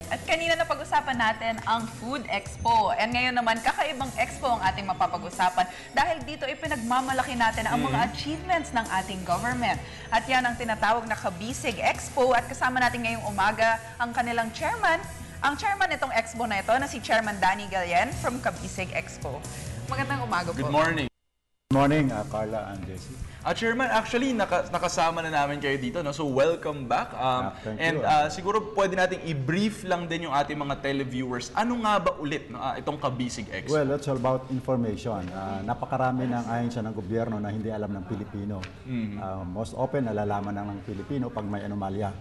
At kanina napag-usapan natin ang Food Expo. And ngayon naman, kakaibang expo ang ating mapapag-usapan dahil dito ipinagmamalaki natin ang mga achievements ng ating government. At yan ang tinatawag na Kabisig Expo at kasama natin ngayong umaga ang kanilang chairman. Ang chairman nitong expo na ito na si Chairman Danny Galyen from Kabisig Expo. Magandang umaga po. Good morning. Good morning, Carla and Jessie. Chairman, actually, nakasama na namin kayo dito, no? So, welcome back. Thank and you. siguro pwede nating i-brief lang din yung ating mga televiewers. Ano nga ba ulit no, itong Kabisig Expo? Well, it's all about information. Napakarami ng ahensya ng gobyerno na hindi alam ng Pilipino. Most often, nalalaman lang ng Pilipino pag may anomalya.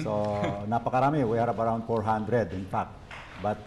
So, napakarami. We are around 400, in fact. But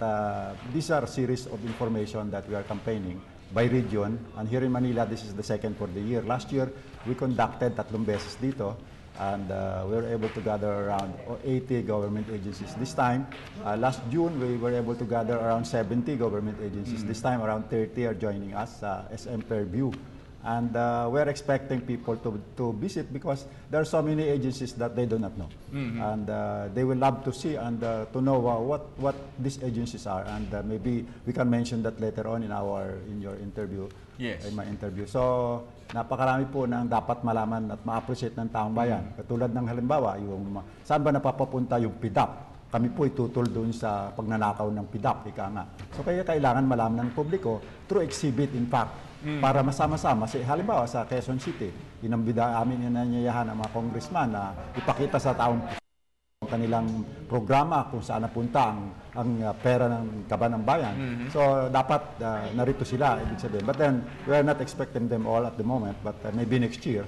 these are series of information that we are campaigning by region. And here in Manila, this is the second for the year. Last year, we conducted 3 beses dito. And we were able to gather around 80 government agencies. This time, last June, we were able to gather around 70 government agencies. This time, around 30 are joining us sa SM Fairview. And we're expecting people to visit because there are so many agencies that they do not know. And they will love to see and to know what these agencies are. And maybe we can mention that later on in your interview. Yes. In my interview. So, napakarami po ng dapat malaman at ma-appreciate ng taong bayan. Katulad ng halimbawa, yung saan ba napapapunta yung PIDAP? Kami po itutol doon sa pagnanakaw ng PIDAP, ika nga. So, kaya kailangan malaman ng publiko through exhibit, in fact, para masama-sama. Halimbawa, sa Quezon City, inambida amin inanyayahan ang mga congressman na ipakita sa taong kanilang programa kung saan napunta ang pera ng kaban ng bayan. So, dapat narito sila, ibig sabihin. But then, we are not expecting them all at the moment, but maybe next year.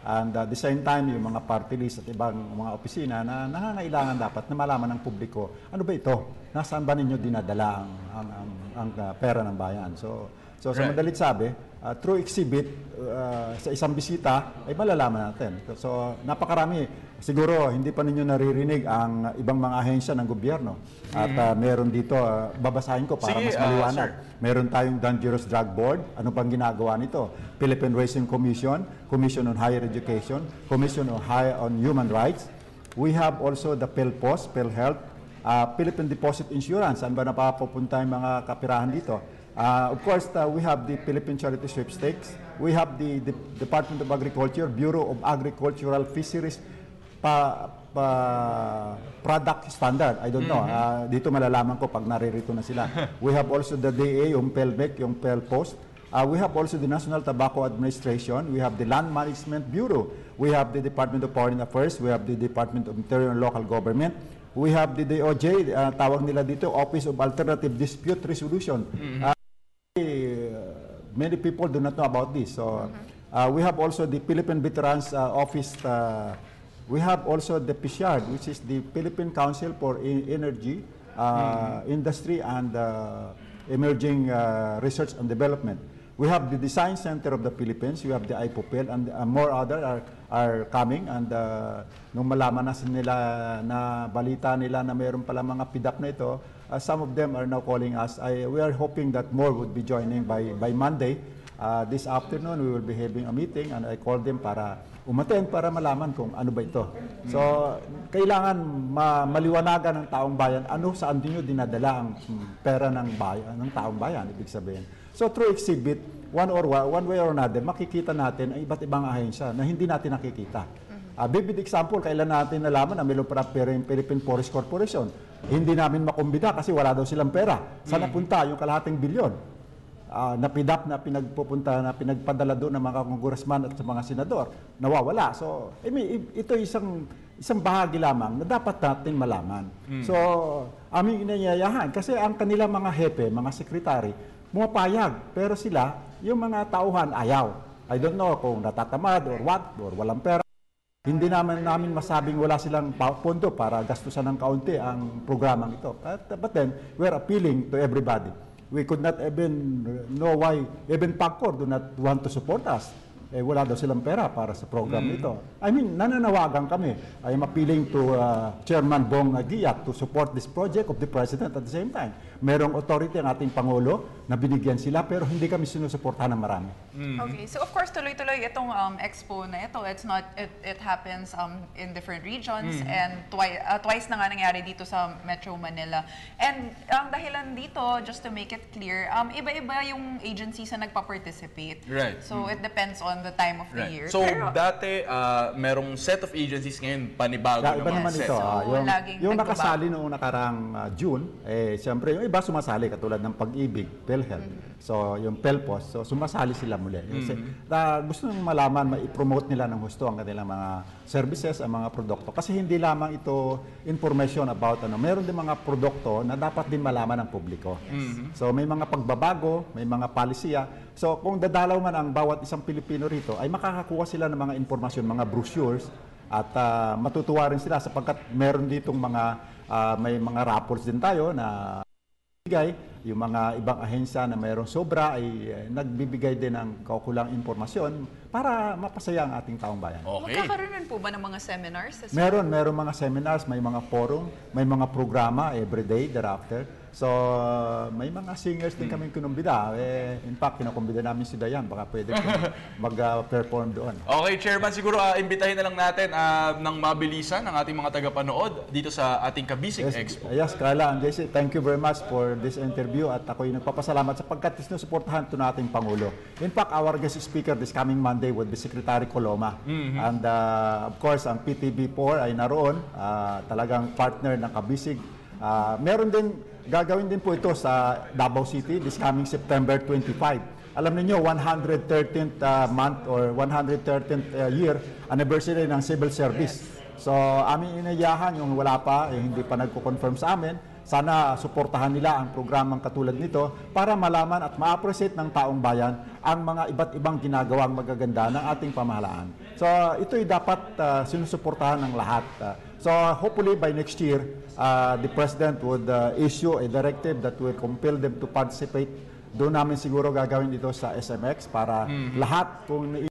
And at the same time, yung mga party list at ibang mga opisina na nangangailangan dapat na malaman ng publiko, ano ba ito? Nasaan ba ninyo dinadala ang pera ng bayan? So sa madalit sabi, through exhibit, sa isang bisita, ay malalaman natin. So, napakarami. Siguro, hindi pa ninyo naririnig ang ibang mga ahensya ng gobyerno. At meron dito, babasahin ko para mas maliwanag. Meron tayong Dangerous Drug Board. Ano pang ginagawa nito? Philippine Racing Commission, Commission on Higher Education, Commission on Human Rights. We have also the PhilPos, PhilHealth, Philippine Deposit Insurance. Saan ba napapapunta yung mga kapirahan dito? Of course, we have the Philippine Charity Sweepstakes. We have the Department of Agriculture, Bureau of Agricultural Fisheries Product Standard. I don't know. Dito malalaman ko pag naririto na sila. We have also the DA, yung PhilMec, yung PhilPost. We have also the National Tobacco Administration. We have the Land Management Bureau. We have the Department of Foreign Affairs. We have the Department of Interior and Local Government. We have the DOJ, tawag nila dito, Office of Alternative Dispute Resolution. Many people do not know about this. So, we have also the Philippine Veterans Office. We have also the PSYARD, which is the Philippine Council for Energy, Industry, and Emerging Research and Development. We have the Design Center of the Philippines. We have the IPOPEL, and more other are coming. And nung malaman na nila na balita nila na mayroon pala mga PIDAP na ito, some of them are now calling us. We are hoping that more would be joining by Monday. This afternoon, we will be having a meeting, and I called them para umattend para malaman kung ano ba ito. So, kailangan maliwanagan ng taong bayan saan niyo dinadala ang pera ng bayan, ng taong bayan, ibig sabihin. So, through exhibit, one way or another, makikita natin ang iba't ibang ahensya na hindi natin nakikita. Vivid example, kailan natin nalaman na mayroon para pera yung Philippine Forest Corporation. Hindi namin makumbida kasi wala daw silang pera. Saan napunta yung kalahating bilyon? Na PIDAP na pinagpadala doon ng mga congressman at mga senador, nawawala. So, ito isang bahagi lamang na dapat natin malaman. So, aming inanyayahan kasi ang kanilang mga hepe, mga sekretary, pumapayag, pero sila, yung mga tauhan, ayaw. I don't know kung natatamad or what, or walang pera. Hindi namin masabing wala silang pondo para gastusan ng kaunti ang programang ito. But then, we're appealing to everybody. We could not even know why even PAGCOR do not want to support us. wala daw silang pera para sa program ito. I mean, nananawagan kami. I am appealing to Chairman Bong Aguiat to support this project of the President at the same time. Merong authority ang ating Pangulo na binigyan sila pero hindi kami sinusuportahan ng marami. Okay, so of course tuloy-tuloy itong expo na ito. It happens in different regions and twice na nga nangyari dito sa Metro Manila. And ang dahilan dito, just to make it clear, iba-iba yung agencies na nagpa-participate. Right. So it depends on the time of the year. So Pero, dati merong set of agencies, ngayon panibago Iba naman set. ito. So, laging yung nagbabago. nakasali noong nakarang June, siyempre yung iba sumasali katulad ng Pag-ibig, PhilHealth. So yung PhilPos, so sumasali sila muli. Kasi gusto nang malaman, ma-promote nila ng gusto ang kanilang mga services, ang mga produkto. Kasi hindi lamang ito information about meron din mga produkto na dapat din malaman ng publiko. So may mga pagbabago, may mga palisiya. So kung dadalaw man ang bawat isang Pilipino rito, ay makakakuha sila ng mga informasyon, mga brochures, at matutuwa rin sila sapagkat meron ditong may mga reports din tayo na bigay, yung mga ibang ahensya na mayroong sobra ay nagbibigay din ng kaukulang impormasyon para mapasaya ang ating taong bayan. Okay. magkakaroon rin po ba ng mga seminars? Meron mga seminars, may mga forum, may mga programa everyday thereafter. So, may mga singers din kaming kinumbida. In fact, kinukumbida namin si Dayan. Baka pwede mag-perform doon. Okay, Chairman, siguro imbitahin na lang natin ng mabilisan ang ating mga tagapanood dito sa ating Kabisig Expo. Yes, Carla and JC, thank you very much for this interview at ako'y nagpapasalamat sapagkat sinusuportahan ito nating Pangulo. In fact, our guest speaker this coming Monday would be Secretary Coloma. And of course, ang PTB4 ay naroon, talagang partner ng Kabisig. Gagawin din po ito sa Davao City this coming September 25. Alam niyo 113th month or 113th year anniversary ng civil service. So, aming inayahan yung wala pa, hindi pa nagko-confirm sa amin. Sana suportahan nila ang programang katulad nito para malaman at ma-appreciate ng taong bayan ang mga iba't ibang ginagawang magaganda ng ating pamahalaan. So, ito'y dapat sinusuportahan ng lahat. So, hopefully by next year, the President would issue a directive that will compel them to participate. Doon namin siguro gagawin dito sa SMX para lahat kung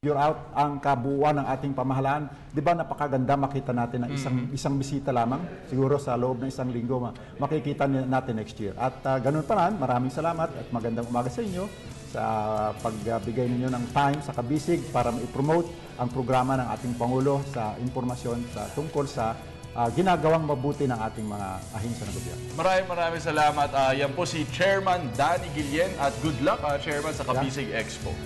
figure out ang kabuuan ng ating pamahalaan. Di ba napakaganda makita natin ng isang bisita lamang, siguro sa loob ng isang linggo makikita natin next year. At ganun pa rin, maraming salamat at magandang umaga sa inyo sa pagbigay ninyo ng time sa Kabisig para ma-promote ang programa ng ating Pangulo sa impormasyon tungkol sa ginagawang mabuti ng ating mga ahensya ng gobyerno. Maraming salamat. Yan po si Chairman Danny Guillen at good luck, Chairman, sa Kabisig Expo.